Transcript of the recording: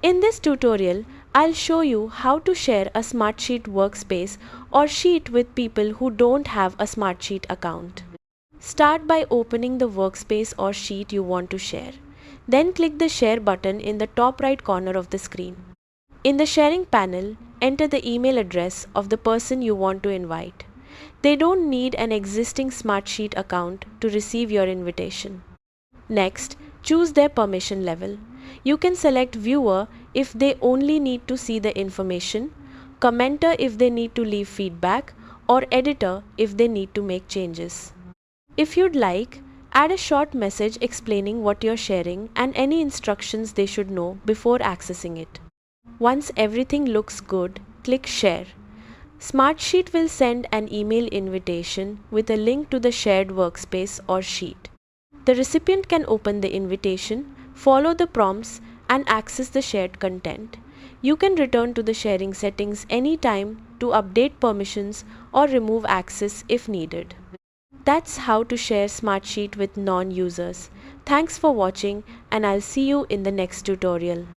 In this tutorial, I'll show you how to share a Smartsheet workspace or sheet with people who don't have a Smartsheet account. Start by opening the workspace or sheet you want to share. Then click the Share button in the top right corner of the screen. In the sharing panel, enter the email address of the person you want to invite. They don't need an existing Smartsheet account to receive your invitation. Next, choose their permission level. You can select Viewer if they only need to see the information, Commenter if they need to leave feedback, or Editor if they need to make changes. If you'd like, add a short message explaining what you're sharing and any instructions they should know before accessing it. Once everything looks good, click Share. Smartsheet will send an email invitation with a link to the shared workspace or sheet. The recipient can open the invitation, follow the prompts, and access the shared content. You can return to the sharing settings anytime to update permissions or remove access if needed. That's how to share Smartsheet with non-users. Thanks for watching, and I'll see you in the next tutorial.